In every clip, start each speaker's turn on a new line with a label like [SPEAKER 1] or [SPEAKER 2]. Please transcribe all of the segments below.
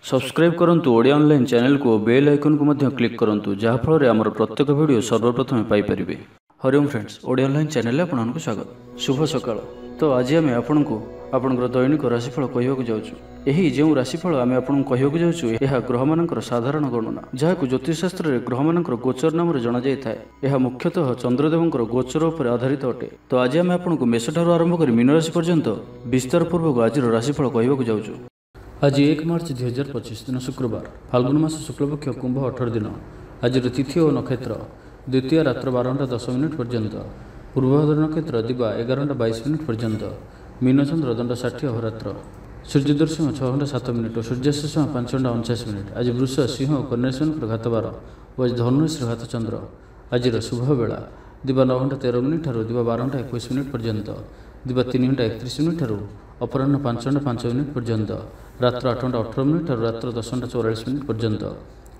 [SPEAKER 1] Subscribe करंतु Odia online channel को bell icon को मध्य क्लिक करंतु जहाँ फल आमर प्रत्येक वीडियो सर्वप्रथम Piper. Hariom friends, Odia online channel में आपको स्वागत। शुभ सकाळ। तो आज आम आपको आपंकर दैनिक राशिफल कहवाक जाऊँ। यही जो राशिफल आम आपको कहवाक जाऊँ यह ग्रह मानकर साधारण गणना जहाँ ज्योतिषशास्त्र में ग्रह मानकर गोचर नाम जना जाए। यह मुख्यतः चंद्रदेवंकर गोचर उपर आधारित अटे। तो आज आम आपको मेष ठारू आरंभ कर मीन राशि पर्यंत विस्तार पूर्वक आज राशिफल कहवाक जाऊँ। आज 1 मार्च 2025 दिन शुक्रवार, फाल्गुन मास शुक्लपक्ष कुंभ 18 दिन। आज तिथि और नक्षत्र द्वितीय रात्र 12:10 पर्यंत, पूर्वभाद्र नक्षत्र दिवा 11:22 पर्यंत, मीनचंद्र दंड 60 अहोरात्र, सूर्यदर्शन 6:07 और सूर्यास्त समय 5:49। आज वृष सिंह और कन्या राशि घातबार और आज धनुराशि घातचंद्र। आज शुभ बेला दिवा 9:13 ठारू दिवा 12:21 पर्यंत, दिवा 3:31 ठारू अपराह्न 5:05 पर्यंत, रात्र 8:18 ठारू रात्र 10:44 पर्यंत।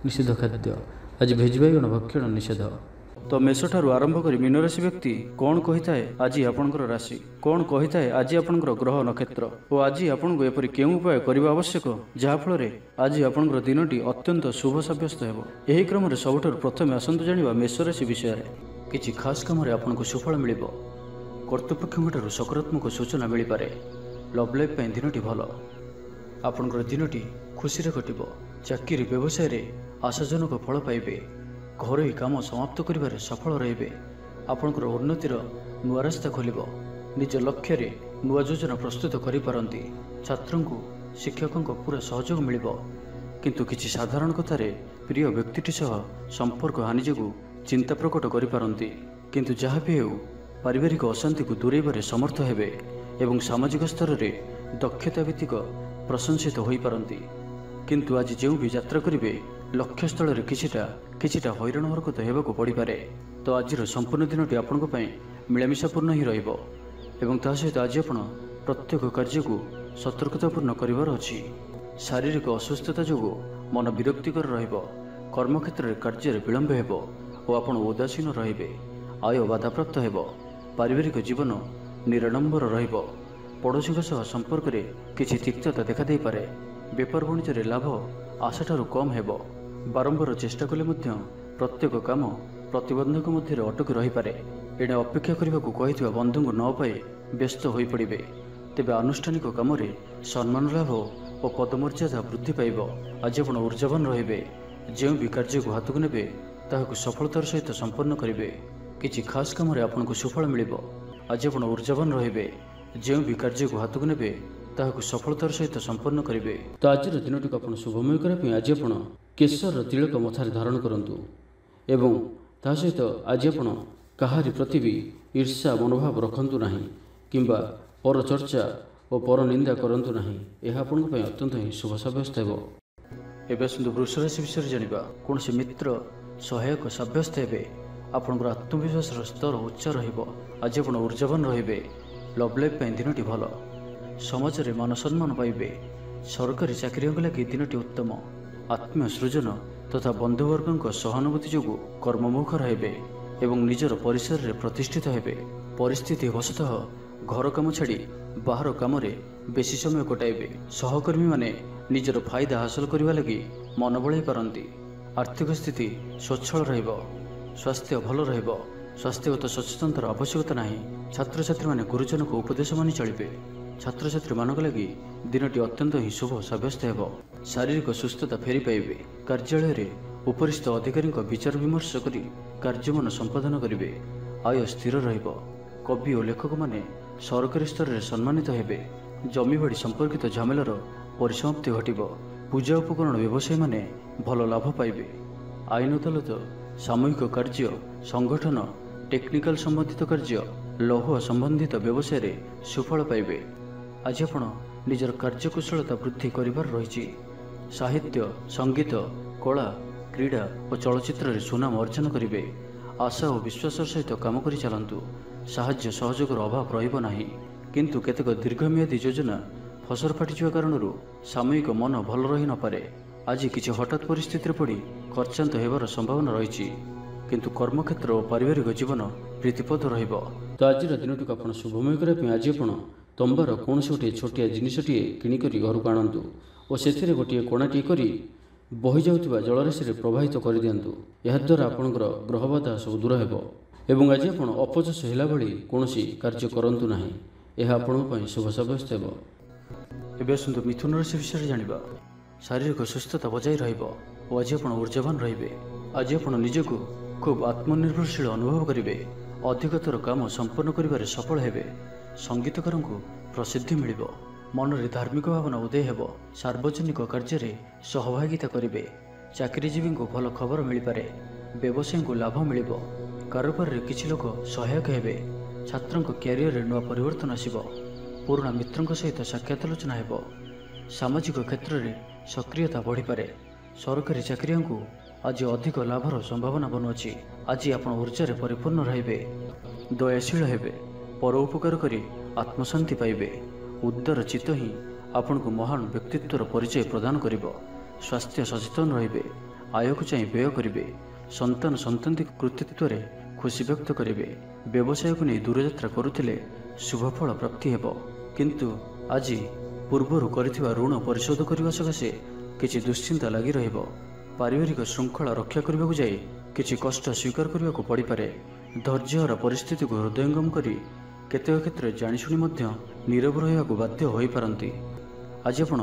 [SPEAKER 1] निषिद्ध खाद्य आज भेज बैगण भक्षण निषेध। तो मेष ठारू आरंभ कर मीन राशि व्यक्ति कौन कही थाए आज आपंकर राशि कौन कही थाए आज आपंकर ग्रह नक्षत्र और आज आपको एपरी केउं उपाय करने आवश्यक जहाँफल आज आपंकर दिनटी अत्यंत शुभ सब्यस्त हो। यही क्रम में सबुठार प्रथम आसतु जाना मेष राशि विषय में। किसी खास काम आपको सुफल मिल, कर्तृपक्षों सकारात्मक सूचना मिल पारे। लव लाइफ दिनटी भल, आपंकर दिनटी खुशी कटिब। चाकरी व्यवसाय आशाजनक फल पाइबे। घरोई काम समाप्त करिबारे सफल रहिबे। आपनकर उन्नतिर नुआ रास्ता खोलिब। निज लक्ष्य रे नुआ योजना प्रस्तुत करि पारंती। छात्रों को शिक्षकों को पूरा सहयोग मिलिब। किंतु किछि साधारण कथारे प्रिय व्यक्तिटी सह संपर्क हानि जोगु चिंता प्रकट करि पारंती। किंतु जहाँ भी हेउ पारिवारिक अशांति को दूरेबारे समर्थ हेबे एवं सामाजिक स्तर रे दक्षता भित्तिक प्रशंसित होई पारंती। किंतु आज जो भी यात्रा करिवे लक्ष्यस्थल में किछिटा हैरान हरकत होगाक पड़े। तो आज संपूर्ण दिनटी आपंक मिलामिशापूर्ण ही रहिबो एवं ता सहित आज आप प्रत्येक कार्य को सतर्कतापूर्ण करिवार अछि। शारीरिक अस्वस्थता जोगु मन विरक्तिकर रहिबो। कर्मक्षेत्र में कार्य विलंब हेबो और आपण उदासीन रहिबे। आय बाधाप्राप्त हेबो। पारिवारिक जीवन निराडंबर रहिबो। पड़ोशी सह संपर्क में किछि तिक्तता देखा दे पारे। बेपार वाणिज्य लाभ आशाठारु कम हेबो। बारंबार चेष्टा कले मध्य प्रत्येक काम प्रतिबंधक मध्य अटक रही पारे। एणे अपेक्षा करने को कही बंधु को न पाई व्यस्त हो पड़े। तेज आनुष्ठानिक काम सम्मान लाभ और पदमर्यादा वृद्धि पाइब। आज आप ऊर्जावान रे। जो भी कार्य को हाथ को ने सफलतार सहित संपन्न करेंगे। किसी खास कम आपको सुफल मिल। आज आप ऊर्जावान रे। जो भी कार्य को हाथ को ने सफलतार सहित संपन्न करेंगे। तो आज दिनटी को आप शुभमय करने आज आप केशर तिलक मथार धारण करंतु एवं ता सहित आज आप कहारी प्रति भी ईर्ष्या मनोभाव रखंतु नहीं किंबा पर चर्चा और पर निंदा करंतु नहीं। यह आपन अत्यंत ही शुभ सब्यस्त हो। एवं आसतु वृष राशि विषय जाना। कौन से मित्र सहायक सब्यस्त हे। आपंकर आत्मविश्वास स्तर उच्च रहिबो। आज आप ऊर्जावान रे। लव लाइफ दिनटी भल, समाज में मान सम्मान पाइबे। सरकारी चाकरी लगी दिनटी उत्तम। आत्मीय सृजन तथा बंधुवर्ग सहानुभूति जोगु कर्ममुख रहिबे एवं निजर परिसर रे प्रतिष्ठित हेबे। परिस्थिति वशतः घर काम छाड़ी बाहर काम रे बेसी समय कटाइबे। सहकर्मी माने निजर फायदा हासिल करने लगी मन बढ़ाई पारंती। आर्थिक स्थिति स्वच्छल रहिबो। स्वास्थ्य भल रहिबो। स्वास्थ्यगत सचेतनतार आवश्यकता नहीं। छात्र छात्री माने गुरुजन को उपदेश मानि चलिबे। छात्र छात्री मानक लगी दिनटी अत्यंत ही शुभ सब्यस्त हो। शारीरिक सुस्थता फेरी पाइबे। कार्यालय रे उपरिस्थ अधिकारी विचार विमर्श करी कार्यमन संपादन करेंगे। आय स्थिर रहिबो। कवि और लेखक माने सरकारी स्तर में सम्मानित हेबे। जमीबाड़ी संपर्कित झमेलार परिसमाप्ति घटिबो। पूजा उपकरण व्यवसायी माने भल लाभ पाइबे। आईन अदालत, सामूहिक कार्य, संगठन, टेक्निकल संबंधित कार्य, लौह संबंधित व्यवसाय रे सुफल पाइबे। आज आपण निजर कार्यकुशलता वृद्धि करिवार रही। साहित्य, संगीत, कला, क्रीड़ा और चलचित्र रे सुनाम अर्जन करेंगे। आशा और विश्वास सहित काम करि चलंतु। साहाय्य सहयोगर अभाव रहिबो नाही। किंतु केतेक दीर्घमियादी योजना फसर फाटिजिवा कारणरू सामयिक मन भल रही न पारे। आज किछि हठात परिस्थिति पड़ी खर्चांत हेबार संभावना रही। किंतु कर्मक्षेत्र और पारिवारिक जीवन प्रीतिपद रहिबो। तो आज दिनटी को आप शुभमय करने आज आप ତମ୍ବାର କୌଣସି ଗୋଟିଏ ଛୋଟିଆ ଜିନିଷଟିଏ କିଣିକରି ଘରକୁ ଆଣନ୍ତୁ ଓ ସେଥିରେ ଗୋଟିଏ କୋଣାଟିଏ କରି ବହିଯାଉଥିବା ଜଳରାଶିରେ ପ୍ରବାହିତ କରିଦିଅନ୍ତୁ। ଏହାଦ୍ୱାରା ଆପଣଙ୍କର ଗ୍ରହବାଧା ସବୁ ଦୂର ହେବ ଏବଂ ଆଜି ଆପଣ ଅପଯଶ ହେଲା ଭଳି କୌଣସି କାର୍ଯ୍ୟ କରନ୍ତୁ ନାହିଁ। ଏହା ଆପଣଙ୍କ ପାଇଁ ଶୁଭ ସାବ୍ୟସ୍ତ ହେବ। ଏବେ ଆସନ୍ତୁ ମିଥୁନ ରାଶି ବିଷୟରେ ଜାଣିବା। ଶାରୀରିକ ସୁସ୍ଥତା ବଜାୟ ରହିବ ଓ ଆଜି ଆପଣ ଊର୍ଜାବାନ ରହିବେ। ଆଜି ଆପଣ ନିଜକୁ ଖୁବ୍ ଆତ୍ମନିର୍ଭରଶୀଳ ଅନୁଭବ କରିବେ। ଅଧିକତର କାମ ସମ୍ପନ୍ନ କରିବାରେ ସଫଳ ହେବେ। ସଙ୍ଗୀତକାରଙ୍କୁ ପ୍ରସିଦ୍ଧି ମିଳିବ। ମନରେ ଧାର୍ମିକ ଭାବନା ଉଦୟ ହେବ। ସାର୍ବଜନିକ କାର୍ଯ୍ୟରେ ସହଭାଗିତା କରିବେ। ଚାକିରିଜୀବୀଙ୍କୁ ଭଲ ଖବର ମିଳିପାରେ। ବ୍ୟବସାୟୀଙ୍କୁ ଲାଭ ମିଳିବ। କାରବାରରେ କିଛି ଲୋକ ସହାୟକ ହେବେ। ଛାତ୍ରଙ୍କ କ୍ୟାରିୟରରେ ନୂଆ ପରିବର୍ତ୍ତନ ଆସିବ। ପୁରୁଣା ମିତ୍ରଙ୍କ ସହିତ ସାକ୍ଷାତ ଆଲୋଚନା ହେବ। ସାମାଜିକ କ୍ଷେତ୍ରରେ ସକ୍ରିୟତା ବଢ଼ିପାରେ। ସରକାରୀ ଚାକିରିଆଙ୍କୁ ଆଜି ଅଧିକ ଲାଭର ସମ୍ଭାବନା ବନୁଅଛି। ଆଜି ଆପଣ ଊର୍ଜାରେ ପରିପୂର୍ଣ୍ଣ ରହିବେ। ଦୟାଶୀଳ ହେବେ। ପର ଉପକାର କରି ଆତ୍ମଶାନ୍ତି ପାଇବେ। ଉଦାର ଚିତ୍ତ ହିଁ ଆପଣଙ୍କୁ ମହାନ ବ୍ୟକ୍ତିତ୍ୱର ପରିଚୟ ପ୍ରଦାନ କରିବ। ସ୍ୱାସ୍ଥ୍ୟ ସଚେତନ ରହିବେ। ଆୟକୁ ଚାହିଁ ବ୍ୟୟ କରିବେ। ସନ୍ତାନଙ୍କ କୃତିତ୍ୱରେ ଖୁସି ବ୍ୟକ୍ତ କରିବେ। ବ୍ୟବସାୟକୁ ନେଇ ଦୂରଯାତ୍ରା କରୁଥିଲେ ଶୁଭଫଳ ପ୍ରାପ୍ତି ହେବ। କିନ୍ତୁ ଆଜି ପୂର୍ବରୁ କରିଥିବା ଋଣ ପରିଶୋଧ କରିବା ସକାଶେ କିଛି ଦୁଶ୍ଚିନ୍ତା ଲାଗି ରହିବ। ପାରିବାରିକ ଶୃଙ୍ଖଳା ରକ୍ଷା କରିବାକୁ ଯାଇ କିଛି କଷ୍ଟ ସ୍ୱୀକାର କରିବାକୁ ପଡ଼ିପାରେ। ଧୈର୍ଯ୍ୟହରା ପରିସ୍ଥିତିକୁ ହୃଦୟଙ୍ଗମ କରି କେତେକ କ୍ଷେତ୍ରରେ ଜାଣିଶୁଣି ମଧ୍ୟ ନୀରବ ରହିବାକୁ ବାଧ୍ୟ ହୋଇପାରନ୍ତି। ଆଜି ଆପଣ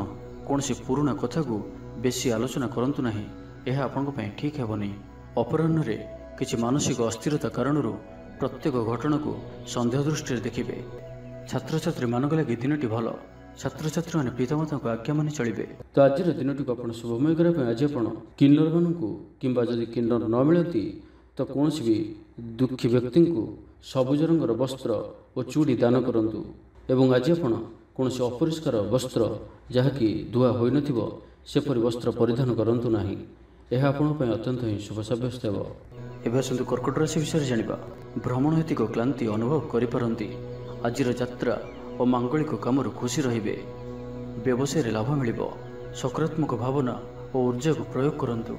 [SPEAKER 1] କୌଣସି ପୁରୁଣା କଥାକୁ ବେଶୀ ଆଲୋଚନା କରନ୍ତୁ ନାହିଁ। ଏହା ଆପଣଙ୍କ ପାଇଁ ଠିକ୍ ହେବନି। ଅପରାହ୍ନରେ କିଛି ମାନସିକ ଅସ୍ଥିରତା କାରଣରୁ ପ୍ରତ୍ୟେକ ଘଟଣାକୁ ସନ୍ଦେହ ଦୃଷ୍ଟିରେ ଦେଖିବେ। ଛାତ୍ରଛାତ୍ରୀମାନଙ୍କ ଲାଗି ଦିନଟି ଭଲ। ଛାତ୍ରଛାତ୍ରୀମାନେ ପିତାମାତାଙ୍କ ଆଜ୍ଞା ମାନି ଚଳିବେ। ତ ଆଜିର ଦିନଟିକୁ ଆପଣ ଶୁଭମୟ କରିବା ପାଇଁ ଆଜି ଆପଣ କିନ୍ନରମାନଙ୍କୁ କିମ୍ବା ଯଦି କିନ୍ନର ନ ମିଳନ୍ତି ତ କୌଣସି ବି ଦୁଃଖୀ ବ୍ୟକ୍ତିଙ୍କୁ ସବୁଜ ରଙ୍ଗର ବସ୍ତ୍ର ଓ ଚୁଡ଼ି ଦାନ କରନ୍ତୁ। ଏବଂ ଆଜି ଆପଣ କୌଣସି ଅପରିଷ୍କାର ବସ୍ତ୍ର ଯାହାକି ଧୁଆ ହୋଇନଥିବ ସେପରି ବସ୍ତ୍ର ପରିଧାନ କରନ୍ତୁ ନାହିଁ। ଏହା ଆପଣଙ୍କ ପାଇଁ ଅତ୍ୟନ୍ତ ହିଁ ଶୁଭ ସାବ୍ୟସ୍ତ ହେବ। ଏବେ ଆସନ୍ତୁ କର୍କଟ ରାଶି ବିଷୟରେ ଜାଣିବା। ଭ୍ରମଣ ହେତିକ କ୍ଳାନ୍ତି ଅନୁଭବ କରିପାରନ୍ତି। ଆଜିର ଯାତ୍ରା ଓ ମାଙ୍ଗଳିକ କାମରୁ ଖୁସି ରହିବେ। ବ୍ୟବସାୟରେ ଲାଭ ମିଳିବ। ସକାରାତ୍ମକ ଭାବନା ଓ ଊର୍ଜାକୁ ପ୍ରୟୋଗ କରନ୍ତୁ।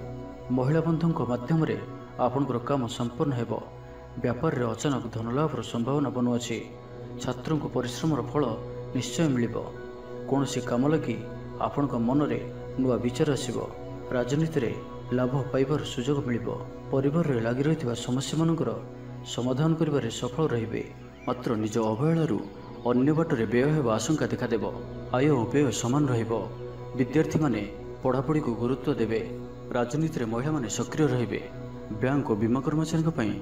[SPEAKER 1] ମହିଳା ବନ୍ଧୁଙ୍କ ମାଧ୍ୟମରେ ଆପଣଙ୍କର କାମ ସମ୍ପନ୍ନ ହେବ। ବ୍ୟାପାରରେ ଅଚାନକ ଧନଲାଭର ସମ୍ଭାବନା ବନୁଅଛି। ଛାତ୍ରଙ୍କୁ ପରିଶ୍ରମର ଫଳ ନିଶ୍ଚୟ ମିଳିବ। କୌଣସି କାମ ଲାଗି ଆପଣଙ୍କ ମନରେ ନୂଆ ବିଚାର ଆସିବ। ରାଜନୀତିରେ ଲାଭ ପାଇବାର ସୁଯୋଗ ମିଳିବ। ପରିବାରରେ ଲାଗି ରହିଥିବା ସମସ୍ୟାମାନଙ୍କର ସମାଧାନ କରିବାରେ ସଫଳ ରହିବେ। ମାତ୍ର ନିଜ ଅବହେଳାରୁ ଅନ୍ୟ ବାଟରେ ବ୍ୟୟ ହେବା ଆଶଙ୍କା ଦେଖାଦେବ। ଆୟ ଓ ବ୍ୟୟ ସମାନ ରହିବ। ବିଦ୍ୟାର୍ଥୀମାନେ ପଢ଼ାପଢ଼ିକୁ ଗୁରୁତ୍ୱ ଦେବେ। ରାଜନୀତିରେ ମହିଳାମାନେ ସକ୍ରିୟ ରହିବେ। ବ୍ୟାଙ୍କ ଓ ବୀମା କର୍ମଚାରୀଙ୍କ ପାଇଁ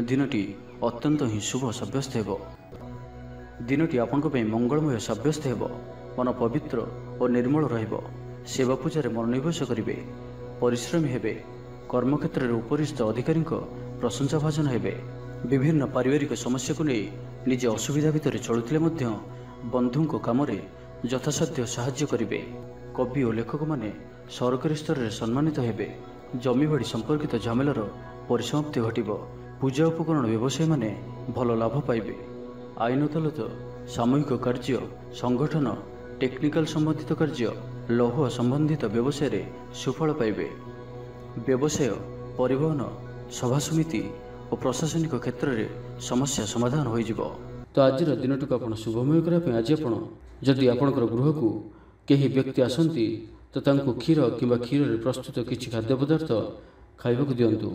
[SPEAKER 1] ଦିନଟି ଅତ୍ୟନ୍ତ ହିଁ ଶୁଭ ସାବ୍ୟସ୍ତ ହେବ। ଦିନଟି ଆପଣଙ୍କ ପାଇଁ ମଙ୍ଗଳମୟ ସାବ୍ୟସ୍ତ ହେବ। ମନ ପବିତ୍ର ଓ ନିର୍ମଳ ରହିବ। ସେବା ପୂଜାରେ ମନୋନିବେଶ କରିବେ। ପରିଶ୍ରମୀ ହେବେ। କର୍ମକ୍ଷେତ୍ରରେ ଉପରିସ୍ଥ ଅଧିକାରୀଙ୍କ ପ୍ରଶଂସା ଭାଜନ ହେବେ। ବିଭିନ୍ନ ପାରିବାରିକ ସମସ୍ୟାକୁ ନେଇ ନିଜେ ଅସୁବିଧା ଭିତରେ ଚଳୁଥିଲେ ମଧ୍ୟ ବନ୍ଧୁଙ୍କ କାମରେ ଯଥାସାଧ୍ୟ ସାହାଯ୍ୟ କରିବେ। କବି ଓ ଲେଖକମାନେ ସରକାରୀ ସ୍ତରରେ ସମ୍ମାନିତ ହେବେ। ଜମିବାଡ଼ି ସମ୍ପର୍କିତ ଝାମେଲାର ପରିସମାପ୍ତି ଘଟିବ। ପୂଜା ଉପକରଣ ବ୍ୟବସାୟୀମାନେ ଭଲ ଲାଭ ପାଇବେ। ଆଇନ ଅଦାଲତ, ସାମୂହିକ କାର୍ଯ୍ୟ, ସଂଗଠନ, ଟେକ୍ନିକାଲ ସମ୍ବନ୍ଧିତ କାର୍ଯ୍ୟ, ଲୌହ ସମ୍ବନ୍ଧିତ ବ୍ୟବସାୟରେ ସୁଫଳ ପାଇବେ। ବ୍ୟବସାୟ, ପରିବହନ, ସଭାସମିତି ଓ ପ୍ରଶାସନିକ କ୍ଷେତ୍ରରେ ସମସ୍ୟା ସମାଧାନ ହୋଇଯିବ। ତ ଆଜିର ଦିନଟିକୁ ଆପଣ ଶୁଭମୟ କରିବା ପାଇଁ ଆଜି ଆପଣ ଯଦି ଆପଣଙ୍କର ଗୃହକୁ କେହି ବ୍ୟକ୍ତି ଆସନ୍ତି ତ ତାଙ୍କୁ କ୍ଷୀର କିମ୍ବା କ୍ଷୀରରେ ପ୍ରସ୍ତୁତ କିଛି ଖାଦ୍ୟ ପଦାର୍ଥ ଖାଇବାକୁ ଦିଅନ୍ତୁ।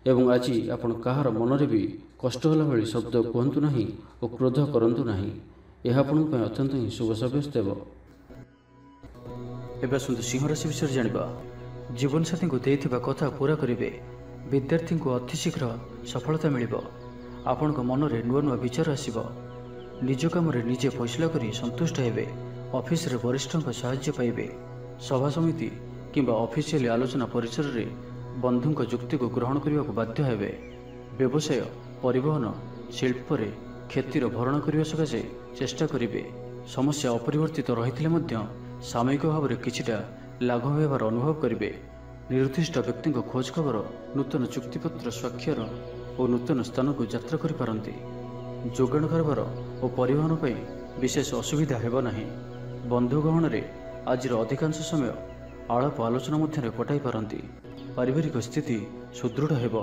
[SPEAKER 1] ଏବଂ ଆଜି ଆପଣ କାହାର ମନରେ ବି କଷ୍ଟ ହେଲା ଭଳି ଶବ୍ଦ କୁହନ୍ତୁ ନାହିଁ ଓ କ୍ରୋଧ କରନ୍ତୁ ନାହିଁ। ଏହା ଆପଣଙ୍କ ପାଇଁ ଅତ୍ୟନ୍ତ ହିଁ ଶୁଭ ସାବ୍ୟସ୍ତ ହେବ। ଏବେ ଆସନ୍ତୁ ସିଂହ ରାଶି ବିଷୟରେ ଜାଣିବା। ଜୀବନସାଥୀଙ୍କୁ ଦେଇଥିବା କଥା ପୁରା କରିବେ। ବିଦ୍ୟାର୍ଥୀଙ୍କୁ ଅତିଶୀଘ୍ର ସଫଳତା ମିଳିବ। ଆପଣଙ୍କ ମନରେ ନୂଆ ନୂଆ ବିଚାର ଆସିବ। ନିଜ କାମରେ ନିଜେ ଫଇସଲା କରି ସନ୍ତୁଷ୍ଟ ହେବେ। ଅଫିସରେ ବରିଷ୍ଠଙ୍କ ସାହାଯ୍ୟ ପାଇବେ। ସଭା ସମିତି କିମ୍ବା ଅଫିସିଆଲି ଆଲୋଚନା ପରିସରରେ ବନ୍ଧୁଙ୍କ ଯୁକ୍ତିକୁ ଗ୍ରହଣ କରିବାକୁ ବାଧ୍ୟ ହେବେ। ବ୍ୟବସାୟ, ପରିବହନ, ଶିଳ୍ପରେ କ୍ଷତିର ଭରଣ କରିବା ସକାଶେ ଚେଷ୍ଟା କରିବେ। ସମସ୍ୟା ଅପରିବର୍ତ୍ତିତ ରହିଥିଲେ ମଧ୍ୟ ସାମୟିକ ଭାବରେ କିଛିଟା ଲାଘବ ହେବାର ଅନୁଭବ କରିବେ। ନିର୍ଦ୍ଦିଷ୍ଟ ବ୍ୟକ୍ତିଙ୍କ ଖୋଜ ଖବର, ନୂତନ ଚୁକ୍ତିପତ୍ର ସ୍ୱାକ୍ଷର ଓ ନୂତନ ସ୍ଥାନକୁ ଯାତ୍ରା କରିପାରନ୍ତି। ଯୋଗାଣ କାରବାର ଓ ପରିବହନ ପାଇଁ ବିଶେଷ ଅସୁବିଧା ହେବ ନାହିଁ। ବନ୍ଧୁ ଗହଣରେ ଆଜିର ଅଧିକାଂଶ ସମୟ ଆଳାପ ଆଲୋଚନା ମଧ୍ୟରେ କଟାଇ ପାରନ୍ତି। ପାରିବାରିକ ସ୍ଥିତି ସୁଦୃଢ଼ ହେବ।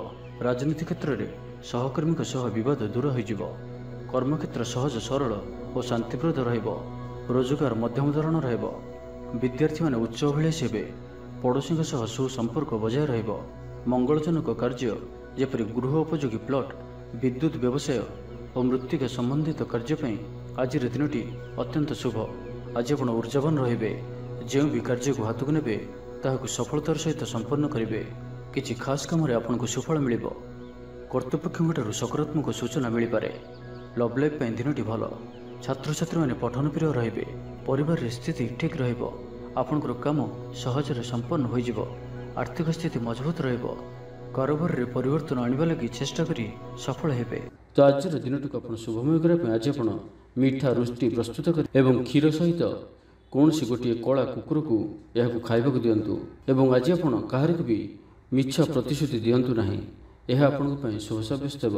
[SPEAKER 1] ରାଜନୀତି କ୍ଷେତ୍ରରେ ସହକର୍ମୀଙ୍କ ସହ ବିବାଦ ଦୂର ହୋଇଯିବ। କର୍ମକ୍ଷେତ୍ର ସହଜ ସରଳ ଓ ଶାନ୍ତିପ୍ରଦ ରହିବ। रोजगार मध्यम धरणर हेब। विद्यार्थी माने उच्च अभिलाषी हेबे। पड़ोशी सह सुसंपर्क बजाय रहिब। मंगलजनक कार्य जेपरि गृह उपयोगी प्लट, विद्युत व्यवसाय और मृत्तिका संबंधित कार्य आज दिनटी अत्यंत शुभ। आज आप ऊर्जावान रहिबे। जो भी कार्य को हाथ को नेबे ताहाकु सफलतार सहित संपन्न करिवे। किछि खास काम रे आपनको सुफल मिलिबो। कर्तृपक्षठारु सकारात्मक सूचना मिल पारे। लव लाइफ पई दिनटी भल। छात्र छात्री माने पठन प्रिय रहिबे। परिवार स्थिति ठीक रहिबो। आपनकर काम सहजरे संपन्न हो जिवो। आर्थिक स्थिति मजबूत रहिबो। कारोबार रे परिवर्तन आनिबा लागि चेष्टा करी सफल हेबे। तो आज दिनटी को आपण शुभमय करा आज आपण मीठा रुष्टि प्रस्तुत कर एवं क्षीर सहित कौन सी गोटे कला कुकुर को यह खाइबा दिंतु। एवं आज आपण काहर भी मिछ प्रतिश्रुति दिंतु नहीं। यह आपण शुभ साब्यस्त हेब।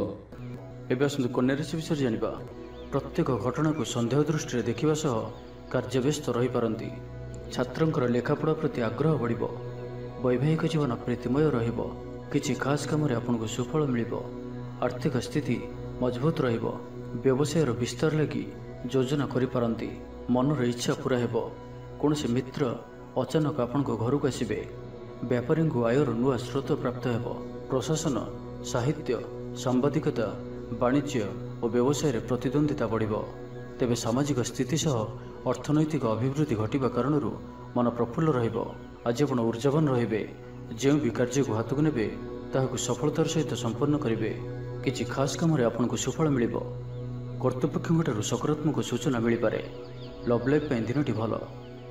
[SPEAKER 1] एवं आसतु कन्या राशि विषय जानिबा। प्रत्येक घटना को संदेह दृष्टि देखा सह कार्यव्यस्त रही पारती। छात्रंकर लेखापढ़ा प्रति आग्रह बढ़िबो। वैवाहिक जीवन प्रीतिमय रहिबो। किछि खास काम रे आपनको सुफल मिलिबो। आर्थिक स्थिति मजबूत रहिबो। व्यवसायर विस्तार लगी योजना करि पारंती। मनर इच्छा पूरा हेबो। कौनसी मित्र अचानक आपनको घर को आसिबे। व्यापारी को आयर नुआ स्रोत प्राप्त हेबो। प्रशासन, साहित्य, सांबादिकता, वाणिज्य और व्यवसाय रे प्रतिद्वंदिता बढ़िबो। तेबे सामाजिक स्थिति सह अर्थनैतिक अभिवृद्धि घटिबा कारणरू मन प्रफुल्ल रहिबो। आज आपण ऊर्जावान रहिबे। जो भी कार्य को हाथ को नेबे ताहाकु सफलतार सहित संपन्न करिवे। किछि खास काम रे आपनको सुफल मिलिबो। कर्तृपक्षठारु सकारात्मक सूचना मिल पारे। लव लाइफ पई दिनटी भल।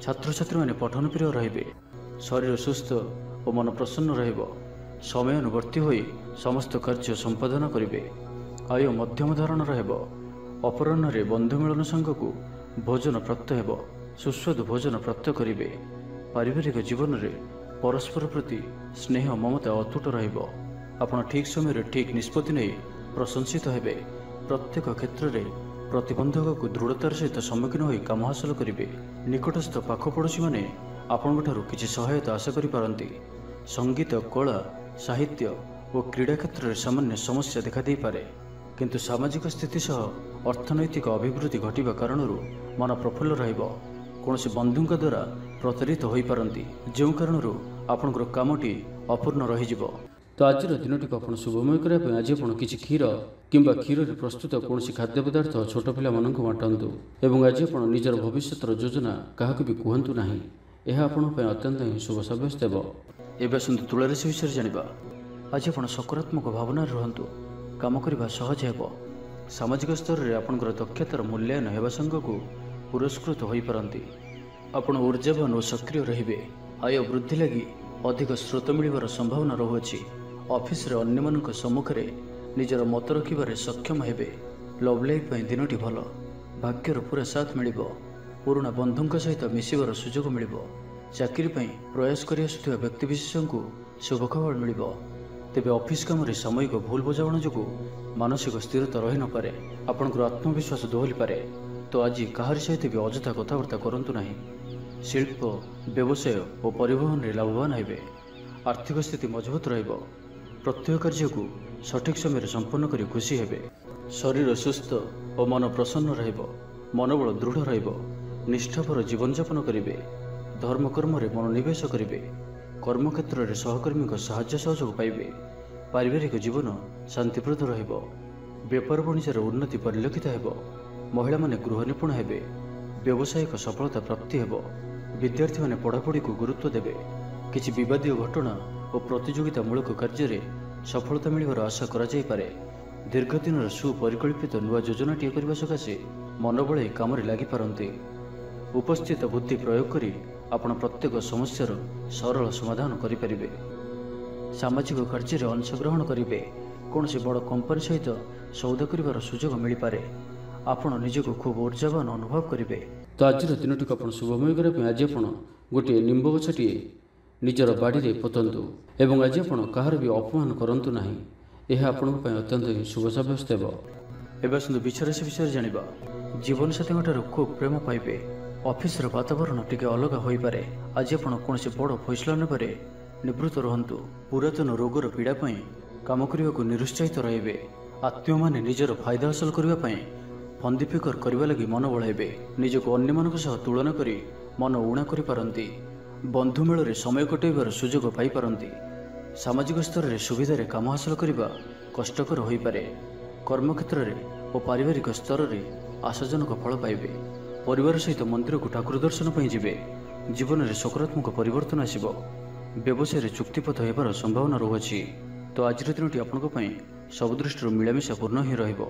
[SPEAKER 1] छात्र छात्री माने पठन प्रिय रहिबे। शरीर सुस्थ और मन प्रसन्न रहिबो। समय अनुवर्ती होई समस्त कार्य संपादन करिवे। आय मध्यम धरणर हेबो। अपराह्न रे बंधु मिलन संघ को भोजन प्राप्त हेबो। सुस्वादु भोजन प्राप्त करिवे। पारिवारिक जीवन रे परस्पर प्रति स्नेह ममता अतुट रहिबो। आपण ठीक समय रे ठीक निष्पत्ति नै प्रशंसित हेबे। प्रत्येक क्षेत्र रे प्रतिबंधक को दृढ़तार सहित सम्मुखीन होई काम हासिल करिवे। निकटस्थ पाख पड़ोशी माने आपणठारु किछि सहायता आशा करि पारंती। संगीत, कला, साहित्य और क्रीड़ा क्षेत्र में सामान्य समस्या देखा दे पारे। किंतु सामाजिक स्थिति सह अर्थनैतिक अभिवृद्धि घटिबा कारणरू मन प्रफुल्ल रहिबो। कौनसी बंधुंक द्वारा प्रतारित होई पारंती। जो कारणरू आपनकर कामटी अपूर्ण रहि जिवो। तो आज दिनटी को आपण शुभमय करा आज आपण किछि क्षीर किंबा क्षीर रे प्रस्तुत कौनसी खाद्य पदार्थ छोट पिला मानक बांटंतु। एवं आज आपण निजर भविष्यतर योजना काहाकु भी कहंतु नाही। यह आपण पे अत्यंत ही शुभ साब्यस्त हेबो। एबे सुंदर तुला राशि विषय जानिबा। आज आपण सकारात्मक भावना रहंतु। काम करबा सहज हेबो। सामाजिक स्तर रे आपनकर दक्षतार मूल्यांकन हेबा संग को पुरस्कृत होई पारंती। आपण ऊर्जावान और सक्रिय रहिबे। आय वृद्धि लगी अधिक स्रोत मिलिबार संभावना रहुछि। ऑफिस रे अन्य मानक सम्मुख रे निजर मत रखिबारे सक्षम हेबे। लव लाइफ पई दिनटी भल। भाग्यर पूरा साथ मिलिबो। पुराना बंधुंक सहित मिसिबार सुजोग मिलिबो। चाकरी पई प्रयास करि आसुथिबा व्यक्तिविशेष को शुभ खबर मिलिबो। तेबे ऑफिस काम रे सामयिक भूल बुझामणा जोगु मानसिक स्थिरता रहि न पारे। आपनकर आत्मविश्वास दोहली पारे। तो आज काहार सहित भी अजथा कथबार्ता करंतु नाही। शिल्प, व्यवसाय और परिवहन रे लाभवान हेबे। आर्थिक स्थिति मजबूत रहिबो। प्रत्येक कार्य को सठिक समय संपन्न करी खुशी हेबे। शरीर सुस्थ और मन प्रसन्न रहिबो। मनोबल दृढ़ रहिबो। निष्ठापर जीवन यापन करिवे। धर्मकर्म रे मनोनिवेश करिवे। कर्मक्षेत्र रे सहकर्मी को साहाय्य सहयोग पाइबे। पारिवारिक जीवन शांतिप्रद रहिबो। व्यापार वाणिज्यर उन्नति परिलक्षित हेबो। महिला माने गृह निपुण हेबे। व्यावसायिक सफलता प्राप्ति हेबो। विद्यार्थी माने पढ़ापढ़ी को गुरुत्व देबे। किछि विवादीय घटना और प्रतियोगितामूलक कार्य रे सफलता मिलिबार आशा करा जाय पारे। दीर्घ दिन सुपरिकल्पित नुआ योजनाटी करबा सकाशे मनोबल काम लगी पारंती। उपस्थित बुद्धि प्रयोग करी आपण प्रत्येक समस्यार सरल समाधान करिपारिबे। सामाजिक कार्य रे अंशग्रहण करिवे। कौनसी बड़ कंपनी सहित सौदा करिवार सुजोग मिल पारे। आपण निजको खूब ऊर्जावान अनुभव करिवे। तो आज दिनटी को आपण शुभमय करा आज आपण गोटे निंब गछटी निजर बाड़ी रे पोतंतु। एवं आज आपण काहार भी अपमान करंतु नाही। यह आपण अत्यंत ही शुभ साब्यस्त हेबो। एबे सुंदर विचारसी विषय जानिबा। जीवन साथीठार खूब प्रेम पाइबे। ऑफिस रो वातावरण टिके अलग होई पारे। आज आपण कोनसे बड़ फैसला नेबारे निवृत्त रहंतु। पुरातन रोगर पीड़ा पई काम करने को निरुत्साहित रहिबे। आत्मीय माने निजर फायदा हासिल करबा पई ଫନ୍ଦି ଫିକର କରିବା ଲାଗି ମନ ବଳାଇବେ। ନିଜକୁ ଅନ୍ୟମାନଙ୍କ ସହ ତୁଳନା କରି ମନ ଉଣା କରିପାରନ୍ତି। ବନ୍ଧୁ ମେଳରେ ସମୟ କଟାଇବାର ସୁଯୋଗ ପାଇପାରନ୍ତି। ସାମାଜିକ ସ୍ତରରେ ସୁବିଧାରେ କାମ ହାସଲ କରିବା କଷ୍ଟକର ହୋଇପାରେ। କର୍ମକ୍ଷେତ୍ରରେ ଓ ପାରିବାରିକ ସ୍ତରରେ ଆଶାଜନକ ଫଳ ପାଇବେ। ପରିବାର ସହିତ ମନ୍ଦିରକୁ ଠାକୁର ଦର୍ଶନ ପାଇଁ ଯିବେ। ଜୀବନରେ ସକାରାତ୍ମକ ପରିବର୍ତ୍ତନ ଆସିବ। ବ୍ୟବସାୟରେ ଚୁକ୍ତିପଥ ହେବାର ସମ୍ଭାବନା ରହୁଅଛି। ତ ଆଜିର ଦିନଟି ଆପଣଙ୍କ ପାଇଁ ସବୁ ଦୃଷ୍ଟିରୁ ମିଳାମିଶା ପୂର୍ଣ୍ଣ ହିଁ ରହିବ।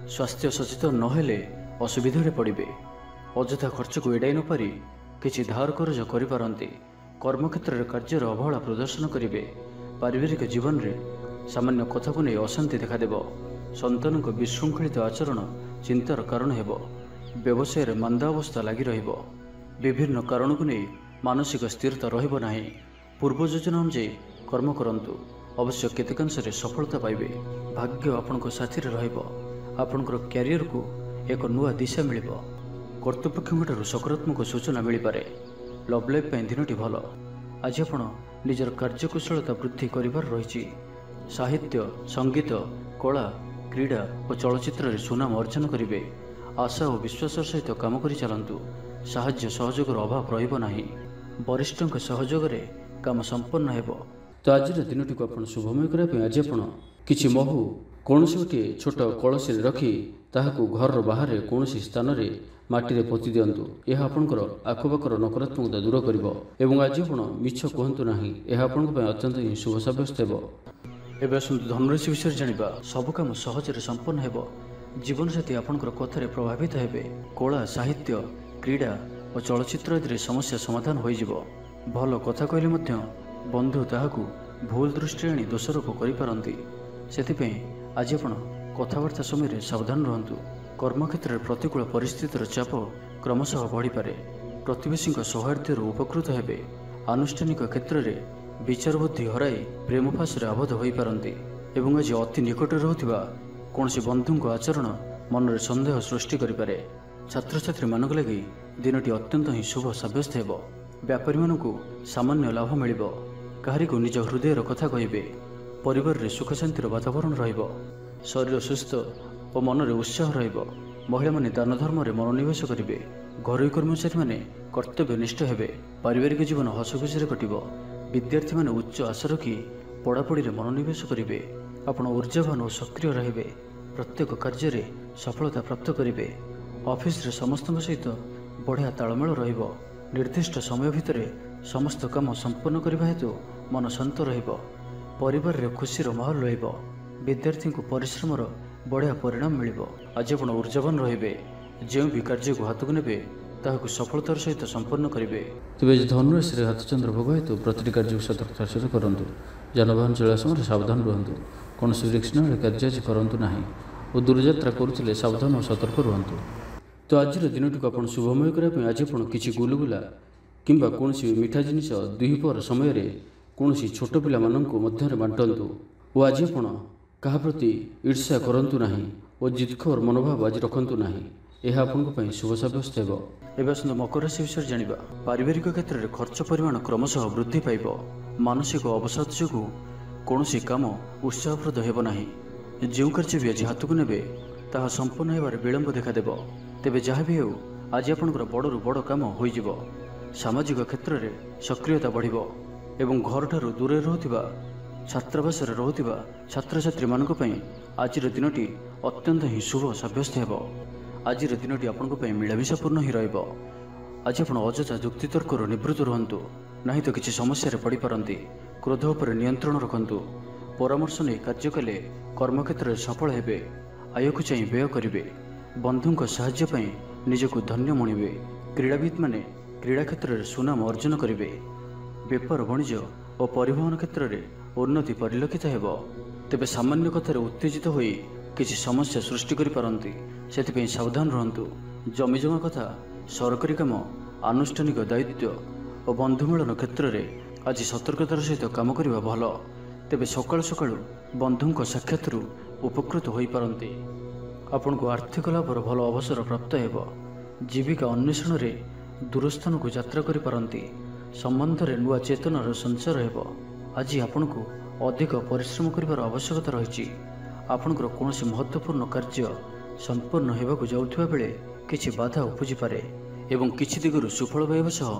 [SPEAKER 1] ସ୍ୱାସ୍ଥ୍ୟ ସଚେତନ ନହେଲେ ଅସୁବିଧାରେ ପଡ଼ିବେ। ଅଯଥା ଖର୍ଚ୍ଚକୁ ଏଡ଼ାଇ ନପାରି କିଛି ଧାର କରଜ କରିପାରନ୍ତି। କର୍ମକ୍ଷେତ୍ରରେ କାର୍ଯ୍ୟର ଅବହେଳା ପ୍ରଦର୍ଶନ କରିବେ। ପାରିବାରିକ ଜୀବନରେ ସାମାନ୍ୟ କଥାକୁ ନେଇ ଅଶାନ୍ତି ଦେଖାଦେବ। ସନ୍ତାନଙ୍କ ବିଶୃଙ୍ଖଳିତ ଆଚରଣ ଚିନ୍ତାର କାରଣ ହେବ। ବ୍ୟବସାୟରେ ମାନ୍ଦା ଅବସ୍ଥା ଲାଗି ରହିବ। ବିଭିନ୍ନ କାରଣକୁ ନେଇ ମାନସିକ ସ୍ଥିରତା ରହିବ ନାହିଁ। ପୂର୍ବ ଯୋଜନା ଅନୁଯାୟୀ କର୍ମ କରନ୍ତୁ। ଅବଶ୍ୟ କେତେକାଂଶରେ ସଫଳତା ପାଇବେ। ଭାଗ୍ୟ ଆପଣଙ୍କ ସାଥିରେ ରହିବ। ଆପଣଙ୍କର କ୍ୟାରିୟରକୁ ଏକ ନୂଆ ଦିଶା ମିଳିବ। କର୍ତ୍ତୃପକ୍ଷଙ୍କଠାରୁ ସକାରାତ୍ମକ ସୂଚନା ମିଳିପାରେ। ଲଭ୍ ଲାଇଫ୍ ପାଇଁ ଦିନଟି ଭଲ। ଆଜି ଆପଣ ନିଜର କାର୍ଯ୍ୟକୁଶଳତା ବୃଦ୍ଧି କରିବାର ରହିଛି। ସାହିତ୍ୟ, ସଙ୍ଗୀତ, କଳା, କ୍ରୀଡ଼ା ଓ ଚଳଚ୍ଚିତ୍ରରେ ସୁନାମ ଅର୍ଜନ କରିବେ। ଆଶା ଓ ବିଶ୍ୱାସର ସହିତ କାମ କରି ଚାଲନ୍ତୁ। ସାହାଯ୍ୟ ସହଯୋଗର ଅଭାବ ରହିବ ନାହିଁ। ବରିଷ୍ଠଙ୍କ ସହଯୋଗରେ କାମ ସମ୍ପନ୍ନ ହେବ। ତ ଆଜିର ଦିନଟିକୁ ଆପଣ ଶୁଭମୟ କରିବା ପାଇଁ ଆଜି ଆପଣ କିଛି ମହୁ କୌଣସି ଗୋଟିଏ ଛୋଟ କଳସୀରେ ରଖି ତାହାକୁ ଘରର ବାହାରେ କୌଣସି ସ୍ଥାନରେ ମାଟିରେ ପୋତି ଦିଅନ୍ତୁ। ଏହା ଆପଣଙ୍କର ଆଖପାଖର ନକାରାତ୍ମକତା ଦୂର କରିବ। ଏବଂ ଆଜି ଆପଣ ମିଛ କୁହନ୍ତୁ ନାହିଁ। ଏହା ଆପଣଙ୍କ ପାଇଁ ଅତ୍ୟନ୍ତ ହିଁ ଶୁଭ ସାବ୍ୟସ୍ତ ହେବ। ଏବେ ଆସନ୍ତୁ ଧନୁରାଶି ବିଷୟରେ ଜାଣିବା। ସବୁ କାମ ସହଜରେ ସମ୍ପନ୍ନ ହେବ। ଜୀବନସାଥୀ ଆପଣଙ୍କର କଥାରେ ପ୍ରଭାବିତ ହେବେ। କଳା, ସାହିତ୍ୟ, କ୍ରୀଡ଼ା ଓ ଚଳଚ୍ଚିତ୍ର ଆଦିରେ ସମସ୍ୟା ସମାଧାନ ହୋଇଯିବ। ଭଲ କଥା କହିଲେ ମଧ୍ୟ ବନ୍ଧୁ ତାହାକୁ ଭୁଲ ଦୃଷ୍ଟିରେ ଆଣି ଦୋଷାରୋପ କରିପାରନ୍ତି। ସେଥିପାଇଁ ଆଜି ଆପଣ କଥାବାର୍ତ୍ତା ସମୟରେ ସାବଧାନ ରୁହନ୍ତୁ। କର୍ମକ୍ଷେତ୍ରରେ ପ୍ରତିକୂଳ ପରିସ୍ଥିତିର ଚାପ କ୍ରମଶଃ ବଢ଼ିପାରେ। ପ୍ରତିବେଶୀଙ୍କ ସୌହାର୍ଦ୍ଦ୍ୟରୁ ଉପକୃତ ହେବେ। ଆନୁଷ୍ଠାନିକ କ୍ଷେତ୍ରରେ ବିଚାର ବୁଦ୍ଧି ହରାଇ ପ୍ରେମ ଫାଶରେ ଆବଦ୍ଧ ହୋଇପାରନ୍ତି। ଏବଂ ଆଜି ଅତି ନିକଟରେ ରହୁଥିବା କୌଣସି ବନ୍ଧୁଙ୍କ ଆଚରଣ ମନରେ ସନ୍ଦେହ ସୃଷ୍ଟି କରିପାରେ। ଛାତ୍ରଛାତ୍ରୀମାନଙ୍କ ଲାଗି ଦିନଟି ଅତ୍ୟନ୍ତ ହିଁ ଶୁଭ ସାବ୍ୟସ୍ତ ହେବ। ବ୍ୟାପାରୀମାନଙ୍କୁ ସାମାନ୍ୟ ଲାଭ ମିଳିବ। କାହାରିକୁ ନିଜ ହୃଦୟର କଥା କହିବେ। ପରିବାରରେ ସୁଖ ଶାନ୍ତିର ବାତାବରଣ ରହିବ। ଶରୀର ସୁସ୍ଥ ଓ ମନରେ ଉତ୍ସାହ ରହିବ। ମହିଳାମାନେ ଦାନ ଧର୍ମରେ ମନୋନିବେଶ କରିବେ। ଘରୋଇ କର୍ମଚାରୀମାନେ କର୍ତ୍ତବ୍ୟନିଷ୍ଠ ହେବେ। ପାରିବାରିକ ଜୀବନ ହସଖୁସିରେ କଟିବ। ବିଦ୍ୟାର୍ଥୀମାନେ ଉଚ୍ଚ ଆଶା ରଖି ପଢ଼ାପଢ଼ିରେ ମନୋନିବେଶ କରିବେ। ଆପଣ ଊର୍ଜାବାନ ଓ ସକ୍ରିୟ ରହିବେ। ପ୍ରତ୍ୟେକ କାର୍ଯ୍ୟରେ ସଫଳତା ପ୍ରାପ୍ତ କରିବେ। ଅଫିସରେ ସମସ୍ତଙ୍କ ସହିତ ବଢ଼ିଆ ତାଳମେଳ ରହିବ। ନିର୍ଦ୍ଦିଷ୍ଟ ସମୟ ଭିତରେ ସମସ୍ତ କାମ ସମ୍ପନ୍ନ କରିବା ହେତୁ ମନ ଶାନ୍ତ ରହିବ। ପରିବାରରେ ଖୁସିର ମାହୋଲ ରହିବ। ବିଦ୍ୟାର୍ଥୀଙ୍କୁ ପରିଶ୍ରମର ବଢ଼ିଆ ପରିଣାମ ମିଳିବ। ଆଜି ଆପଣ ଊର୍ଜାବାନ ରହିବେ। ଯେଉଁ ବି କାର୍ଯ୍ୟକୁ ହାତକୁ ନେବେ ତାହାକୁ ସଫଳତାର ସହିତ ସମ୍ପନ୍ନ କରିବେ। ତେବେ ଆଜି ଧନୁରାଶିରେ ହାତଚନ୍ଦ୍ର ଭୋଗ ହେତୁ ପ୍ରତିଟି କାର୍ଯ୍ୟକୁ ସତର୍କତାର ସହିତ କରନ୍ତୁ। ଯାନବାହନ ଚଳାଇବା ସମୟରେ ସାବଧାନ ରୁହନ୍ତୁ। କୌଣସି ରିସ୍କ ନେଇ କାର୍ଯ୍ୟ ଆଜି କରନ୍ତୁ ନାହିଁ ଓ ଦୂରଯାତ୍ରା କରୁଥିଲେ ସାବଧାନ ଓ ସତର୍କ ରୁହନ୍ତୁ। ତ ଆଜିର ଦିନଟିକୁ ଆପଣ ଶୁଭମୟ କରିବା ପାଇଁ ଆଜି ଆପଣ କିଛି ଗୁଲୁଗୁଲା କିମ୍ବା କୌଣସି ମିଠା ଜିନିଷ ଦ୍ୱିପହର ସମୟରେ କୌଣସି ଛୋଟ ପିଲାମାନଙ୍କୁ ମଧ୍ୟରେ ବାଣ୍ଟନ୍ତୁ। ଓ ଆଜି ଆପଣ କାହା ପ୍ରତି ଈର୍ଷା କରନ୍ତୁ ନାହିଁ ଓ ଜିଦଖୋର ମନୋଭାବ ଆଜି ରଖନ୍ତୁ ନାହିଁ। ଏହା ଆପଣଙ୍କ ପାଇଁ ଶୁଭ ସାବ୍ୟସ୍ତ ହେବ। ଏବେ ଆସନ୍ତୁ ମକର ରାଶି ବିଷୟରେ ଜାଣିବା। ପାରିବାରିକ କ୍ଷେତ୍ରରେ ଖର୍ଚ୍ଚ ପରିମାଣ କ୍ରମଶଃ ବୃଦ୍ଧି ପାଇବ। ମାନସିକ ଅବସାଦ ଯୋଗୁଁ କୌଣସି କାମ ଉତ୍ସାହପ୍ରଦ ହେବ ନାହିଁ। ଯେଉଁ କାର୍ଯ୍ୟ ବି ଆଜି ହାତକୁ ନେବେ ତାହା ସମ୍ପନ୍ନ ହେବାରେ ବିଳମ୍ବ ଦେଖାଦେବ। ତେବେ ଯାହା ବି ହେଉ ଆଜି ଆପଣଙ୍କର ବଡ଼ରୁ ବଡ଼ କାମ ହୋଇଯିବ। ସାମାଜିକ କ୍ଷେତ୍ରରେ ସକ୍ରିୟତା ବଢ଼ିବ ଏବଂ ଘରଠାରୁ ଦୂରରେ ରହୁଥିବା ଛାତ୍ରାବାସରେ ରହୁଥିବା ଛାତ୍ରଛାତ୍ରୀମାନଙ୍କ ପାଇଁ ଆଜିର ଦିନଟି ଅତ୍ୟନ୍ତ ହିଁ ଶୁଭ ସାବ୍ୟସ୍ତ ହେବ। ଆଜିର ଦିନଟି ଆପଣଙ୍କ ପାଇଁ ମିଳାମିଶାପୂର୍ଣ୍ଣ ହିଁ ରହିବ। ଆଜି ଆପଣ ଅଯଥା ଯୁକ୍ତିତର୍କରୁ ନିବୃତ୍ତ ରୁହନ୍ତୁ, ନାହିଁ ତ କିଛି ସମସ୍ୟାରେ ପଡ଼ିପାରନ୍ତି। କ୍ରୋଧ ଉପରେ ନିୟନ୍ତ୍ରଣ ରଖନ୍ତୁ। ପରାମର୍ଶ ନେଇ କାର୍ଯ୍ୟ କଲେ କର୍ମକ୍ଷେତ୍ରରେ ସଫଳ ହେବେ। ଆୟକୁ ଚାହିଁ ବ୍ୟୟ କରିବେ। ବନ୍ଧୁଙ୍କ ସାହାଯ୍ୟ ପାଇଁ ନିଜକୁ ଧନ୍ୟ ମଣିବେ। କ୍ରୀଡ଼ାବିତ୍ମାନେ କ୍ରୀଡ଼ା କ୍ଷେତ୍ରରେ ସୁନାମ ଅର୍ଜନ କରିବେ। ବେପାର ବାଣିଜ୍ୟ ଓ ପରିବହନ କ୍ଷେତ୍ରରେ ଉନ୍ନତି ପରିଲକ୍ଷିତ ହେବ। ତେବେ ସାମାନ୍ୟ କଥାରେ ଉତ୍ତେଜିତ ହୋଇ କିଛି ସମସ୍ୟା ସୃଷ୍ଟି କରିପାରନ୍ତି। ସେଥିପାଇଁ ସାବଧାନ ରୁହନ୍ତୁ। ଜମିଜମା କଥା, ସରକାରୀ କାମ, ଆନୁଷ୍ଠାନିକ ଦାୟିତ୍ୱ ଓ ବନ୍ଧୁମିଳନ କ୍ଷେତ୍ରରେ ଆଜି ସତର୍କତାର ସହିତ କାମ କରିବା ଭଲ। ତେବେ ସକାଳୁ ସକାଳୁ ବନ୍ଧୁଙ୍କ ସାକ୍ଷାତରୁ ଉପକୃତ ହୋଇପାରନ୍ତି। ଆପଣଙ୍କୁ ଆର୍ଥିକ ଲାଭର ଭଲ ଅବସର ପ୍ରାପ୍ତ ହେବ। ଜୀବିକା ଅନ୍ୱେଷଣରେ ଦୂରସ୍ଥାନକୁ ଯାତ୍ରା କରିପାରନ୍ତି। ସମ୍ବନ୍ଧରେ ନୂଆ ଚେତନାର ସଞ୍ଚାର ହେବ। ଆଜି ଆପଣଙ୍କୁ ଅଧିକ ପରିଶ୍ରମ କରିବାର ଆବଶ୍ୟକତା ରହିଛି। ଆପଣଙ୍କର କୌଣସି ମହତ୍ତ୍ୱପୂର୍ଣ୍ଣ କାର୍ଯ୍ୟ ସମ୍ପୂର୍ଣ୍ଣ ହେବାକୁ ଯାଉଥିବା ବେଳେ କିଛି ବାଧା ଉପୁଜିପାରେ ଏବଂ କିଛି ଦିଗରୁ ସୁଫଳ ପାଇବା ସହ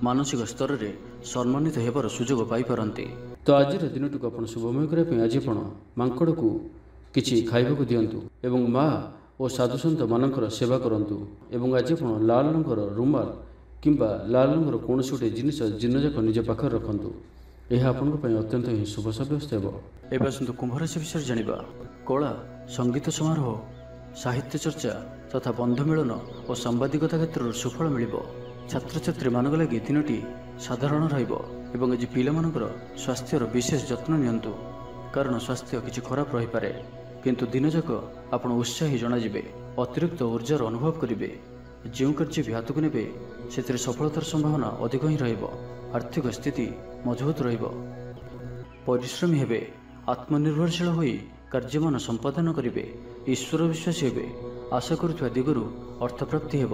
[SPEAKER 1] ମାନସିକ ସ୍ତରରେ ସମ୍ମାନିତ ହେବାର ସୁଯୋଗ ପାଇପାରନ୍ତି। ତ ଆଜିର ଦିନଟିକୁ ଆପଣ ଶୁଭମୟ କରିବା ପାଇଁ ଆଜି ଆପଣ ମାଙ୍କଡ଼କୁ କିଛି ଖାଇବାକୁ ଦିଅନ୍ତୁ ଏବଂ ମା ଓ ସାଧୁସନ୍ଥମାନଙ୍କର ସେବା କରନ୍ତୁ ଏବଂ ଆଜି ଆପଣ ଲାଲ ରଙ୍ଗର ରୁମାଲ କିମ୍ବା ଲାଲ ରଙ୍ଗର କୌଣସି ଗୋଟିଏ ଜିନିଷ ଦିନଯାକ ନିଜ ପାଖରେ ରଖନ୍ତୁ। ଏହା ଆପଣଙ୍କ ପାଇଁ ଅତ୍ୟନ୍ତ ହିଁ ଶୁଭ ସାବ୍ୟସ୍ତ ହେବ। ଏବେ ଆସନ୍ତୁ କୁମ୍ଭ ରାଶି ବିଷୟରେ ଜାଣିବା। କଳା, ସଙ୍ଗୀତ ସମାରୋହ, ସାହିତ୍ୟ ଚର୍ଚ୍ଚା ତଥା ବନ୍ଧୁ ମିଳନ ଓ ସାମ୍ବାଦିକତା କ୍ଷେତ୍ରରୁ ସୁଫଳ ମିଳିବ। ଛାତ୍ରଛାତ୍ରୀମାନଙ୍କ ଲାଗି ଦିନଟି ସାଧାରଣ ରହିବ ଏବଂ ଆଜି ପିଲାମାନଙ୍କର ସ୍ୱାସ୍ଥ୍ୟର ବିଶେଷ ଯତ୍ନ ନିଅନ୍ତୁ, କାରଣ ସ୍ୱାସ୍ଥ୍ୟ କିଛି ଖରାପ ରହିପାରେ। କିନ୍ତୁ ଦିନଯାକ ଆପଣ ଉତ୍ସାହୀ ଜଣାଯିବେ, ଅତିରିକ୍ତ ଉର୍ଜାର ଅନୁଭବ କରିବେ। ଯେଉଁ କାର୍ଯ୍ୟ ବି ହାତକୁ ନେବେ ସେଥିରେ ସଫଳତାର ସମ୍ଭାବନା ଅଧିକ ହିଁ ରହିବ। ଆର୍ଥିକ ସ୍ଥିତି ମଜବୁତ ରହିବ। ପରିଶ୍ରମୀ ହେବେ, ଆତ୍ମନିର୍ଭରଶୀଳ ହୋଇ କାର୍ଯ୍ୟମାନ ସମ୍ପାଦନ କରିବେ, ଈଶ୍ୱର ବିଶ୍ୱାସୀ ହେବେ, ଆଶା କରୁଥିବା ଦିଗରୁ ଅର୍ଥପ୍ରାପ୍ତି ହେବ।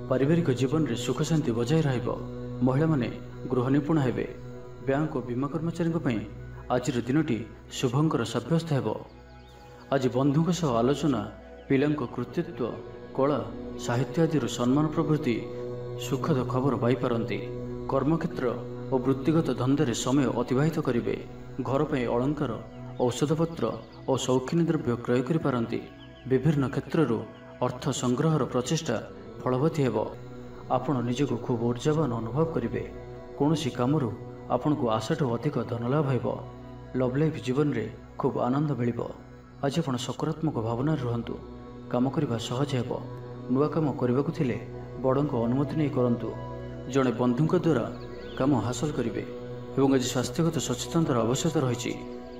[SPEAKER 1] ପାରିବାରିକ ଜୀବନରେ ସୁଖ ଶାନ୍ତି ବଜାୟ ରହିବ। ମହିଳାମାନେ ଗୃହ ନିପୁଣ ହେବେ। ବ୍ୟାଙ୍କ ଓ ବୀମା କର୍ମଚାରୀଙ୍କ ପାଇଁ ଆଜିର ଦିନଟି ଶୁଭଙ୍କର ସାବ୍ୟସ୍ତ ହେବ। ଆଜି ବନ୍ଧୁଙ୍କ ସହ ଆଲୋଚନା, ପିଲାଙ୍କ କୃତିତ୍ୱ, କଳା, ସାହିତ୍ୟ ଆଦିରୁ ସମ୍ମାନ ପ୍ରଭୃତି ସୁଖଦ ଖବର ପାଇପାରନ୍ତି। କର୍ମକ୍ଷେତ୍ର ଓ ବୃତ୍ତିଗତ ଧନ୍ଦାରେ ସମୟ ଅତିବାହିତ କରିବେ। ଘର ପାଇଁ ଅଳଙ୍କାର, ଔଷଧପତ୍ର ଓ ସୌଖିନୀ ଦ୍ରବ୍ୟ କ୍ରୟ କରିପାରନ୍ତି। ବିଭିନ୍ନ କ୍ଷେତ୍ରରୁ ଅର୍ଥ ସଂଗ୍ରହର ପ୍ରଚେଷ୍ଟା ଫଳବତୀ ହେବ। ଆପଣ ନିଜକୁ ଖୁବ୍ ଉର୍ଜାବାନ ଅନୁଭବ କରିବେ। କୌଣସି କାମରୁ ଆପଣଙ୍କୁ ଆଶାଠୁ ଅଧିକ ଧନଲାଭ ହେବ। ଲଭ୍ ଲାଇଫ୍ ଜୀବନରେ ଖୁବ୍ ଆନନ୍ଦ ମିଳିବ। ଆଜି ଆପଣ ସକାରାତ୍ମକ ଭାବନାରେ ରୁହନ୍ତୁ। କାମ କରିବା ସହଜ ହେବ। ନୂଆ କାମ କରିବାକୁ ଥିଲେ ବଡ଼ଙ୍କ ଅନୁମତି ନେଇ କରନ୍ତୁ। ଜଣେ ବନ୍ଧୁଙ୍କ ଦ୍ୱାରା କାମ ହାସଲ କରିବେ ଏବଂ ଆଜି ସ୍ୱାସ୍ଥ୍ୟଗତ ସଚେତନତାର ଆବଶ୍ୟକତା ରହିଛି।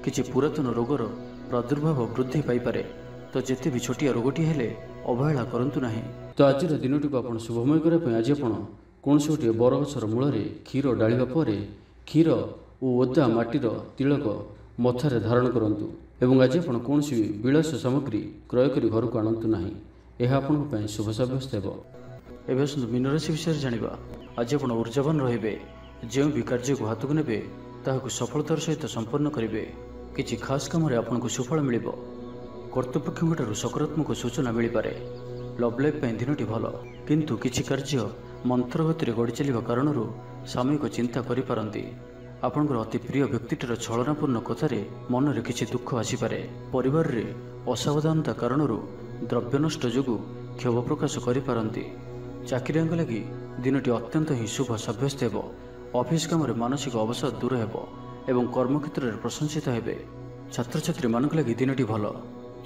[SPEAKER 1] କିଛି ପୁରାତନ ରୋଗର ପ୍ରାଦୁର୍ଭାବ ବୃଦ୍ଧି ପାଇପାରେ, ତ ଯେତେ ବି ଛୋଟିଆ ରୋଗଟି ହେଲେ ଅବହେଳା କରନ୍ତୁ ନାହିଁ। ତ ଆଜିର ଦିନଟିକୁ ଆପଣ ଶୁଭମୟ କରିବା ପାଇଁ ଆଜି ଆପଣ କୌଣସି ଗୋଟିଏ ବରଗଛର ମୂଳରେ କ୍ଷୀର ଢାଳିବା ପରେ କ୍ଷୀର ଓ ଓଦା ମାଟିର ତିଳକ ମଥାରେ ଧାରଣ କରନ୍ତୁ ଏବଂ ଆଜି ଆପଣ କୌଣସି ବିଳାସ ସାମଗ୍ରୀ କ୍ରୟ କରି ଘରକୁ ଆଣନ୍ତୁ ନାହିଁ। ଏହା ଆପଣଙ୍କ ପାଇଁ ଶୁଭ ସାବ୍ୟସ୍ତ ହେବ। ଏବେ ଆସନ୍ତୁ ମୀନ ରାଶି ବିଷୟରେ ଜାଣିବା। ଆଜି ଆପଣ ଉର୍ଜାବାନ ରହିବେ। ଯେଉଁ ବି କାର୍ଯ୍ୟକୁ ହାତକୁ ନେବେ ତାହାକୁ ସଫଳତାର ସହିତ ସମ୍ପନ୍ନ କରିବେ। କିଛି ଖାସ୍ କାମରେ ଆପଣଙ୍କୁ ସୁଫଳ ମିଳିବ। କର୍ତ୍ତୃପକ୍ଷଙ୍କଠାରୁ ସକାରାତ୍ମକ ସୂଚନା ମିଳିପାରେ। ଲଭ୍ ଲାଇଫ୍ ପାଇଁ ଦିନଟି ଭଲ, କିନ୍ତୁ କିଛି କାର୍ଯ୍ୟ ମନ୍ଥର ଗତିରେ ଗଡ଼ି ଚାଲିବା କାରଣରୁ ସାମୟିକ ଚିନ୍ତା କରିପାରନ୍ତି। ଆପଣଙ୍କର ଅତି ପ୍ରିୟ ବ୍ୟକ୍ତିଟିର ଛଳନାପୂର୍ଣ୍ଣ କଥାରେ ମନରେ କିଛି ଦୁଃଖ ଆସିପାରେ। ପରିବାରରେ ଅସାବଧାନତା କାରଣରୁ ଦ୍ରବ୍ୟ ନଷ୍ଟ ଯୋଗୁଁ କ୍ଷୋଭ ପ୍ରକାଶ କରିପାରନ୍ତି। ଚାକିରିଆଙ୍କ ଲାଗି ଦିନଟି ଅତ୍ୟନ୍ତ ହିଁ ଶୁଭ ସାବ୍ୟସ୍ତ ହେବ। ଅଫିସ୍ କାମରେ ମାନସିକ ଅବସାଦ ଦୂର ହେବ ଏବଂ କର୍ମକ୍ଷେତ୍ରରେ ପ୍ରଶଂସିତ ହେବେ। ଛାତ୍ରଛାତ୍ରୀମାନଙ୍କ ଲାଗି ଦିନଟି ଭଲ।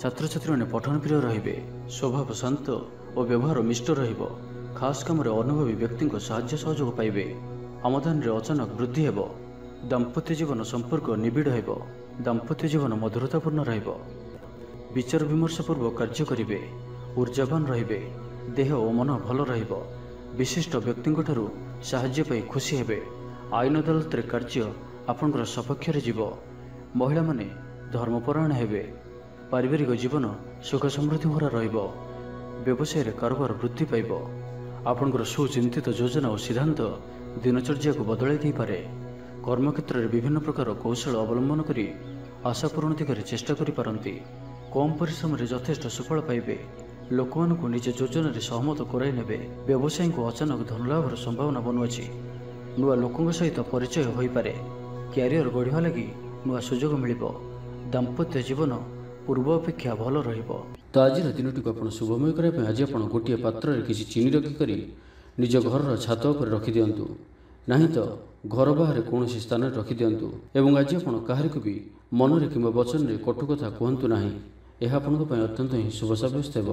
[SPEAKER 1] ଛାତ୍ରଛାତ୍ରୀମାନେ ପଠନପ୍ରିୟ ରହିବେ। ସ୍ୱଭାବ ଶାନ୍ତ ଓ ବ୍ୟବହାର ମିଷ୍ଟ ରହିବ। ଖାସ୍ କାମରେ ଅନୁଭବୀ ବ୍ୟକ୍ତିଙ୍କ ସାହାଯ୍ୟ ସହଯୋଗ ପାଇବେ। ଆମଦାନୀରେ ଅଚାନକ ବୃଦ୍ଧି ହେବ। ଦାମ୍ପତ୍ୟ ଜୀବନ ସମ୍ପର୍କ ନିବିଡ଼ ହେବ। ଦାମ୍ପତ୍ୟ ଜୀବନ ମଧୁରତାପୂର୍ଣ୍ଣ ରହିବ। ବିଚାର ବିମର୍ଶ ପୂର୍ବକ କାର୍ଯ୍ୟ କରିବେ। ଉର୍ଜାବାନ ରହିବେ। ଦେହ ଓ ମନ ଭଲ ରହିବ। ବିଶିଷ୍ଟ ବ୍ୟକ୍ତିଙ୍କଠାରୁ ସାହାଯ୍ୟ ପାଇ ଖୁସି ହେବେ। ଆଇନ ଅଦାଲତରେ କାର୍ଯ୍ୟ ଆପଣଙ୍କର ସପକ୍ଷରେ ଯିବ। ମହିଳାମାନେ ଧର୍ମପରାୟଣ ହେବେ। ପାରିବାରିକ ଜୀବନ ସୁଖ ସମୃଦ୍ଧି ଭରା ରହିବ। ବ୍ୟବସାୟରେ କାରବାର ବୃଦ୍ଧି ପାଇବ। ଆପଣଙ୍କର ସୁଚିନ୍ତିତ ଯୋଜନା ଓ ସିଦ୍ଧାନ୍ତ ଦିନଚର୍ଯ୍ୟାକୁ ବଦଳାଇ ଦେଇପାରେ। କର୍ମକ୍ଷେତ୍ରରେ ବିଭିନ୍ନ ପ୍ରକାର କୌଶଳ ଅବଲମ୍ବନ କରି ଆଶା ପୂରଣ ଦିଗରେ ଚେଷ୍ଟା କରିପାରନ୍ତି। କମ୍ ପରିଶ୍ରମରେ ଯଥେଷ୍ଟ ସୁଫଳ ପାଇବେ। ଲୋକମାନଙ୍କୁ ନିଜ ଯୋଜନାରେ ସହମତ କରାଇ ନେବେ। ବ୍ୟବସାୟୀଙ୍କୁ ଅଚାନକ ଧନଲାଭର ସମ୍ଭାବନା ବନୁଅଛି। ନୂଆ ଲୋକଙ୍କ ସହିତ ପରିଚୟ ହୋଇପାରେ। କ୍ୟାରିୟର ଗଢ଼ିବା ଲାଗି ନୂଆ ସୁଯୋଗ ମିଳିବ। ଦାମ୍ପତ୍ୟ ଜୀବନ ପୂର୍ବ ଅପେକ୍ଷା ଭଲ ରହିବ। ତ ଆଜିର ଦିନଟିକୁ ଆପଣ ଶୁଭମୟ କରିବା ପାଇଁ ଆଜି ଆପଣ ଗୋଟିଏ ପାତ୍ରରେ କିଛି ଚିନି ରଖିକରି ନିଜ ଘରର ଛାତ ଉପରେ ରଖିଦିଅନ୍ତୁ, ନାହିଁ ତ ଘର ବାହାରେ କୌଣସି ସ୍ଥାନରେ ରଖିଦିଅନ୍ତୁ ଏବଂ ଆଜି ଆପଣ କାହାରିକୁ ବି ମନରେ କିମ୍ବା ବଚନରେ କଟୁ କଥା କୁହନ୍ତୁ ନାହିଁ। ଏହା ଆପଣଙ୍କ ପାଇଁ ଅତ୍ୟନ୍ତ ହିଁ ଶୁଭ ସାବ୍ୟସ୍ତ ହେବ।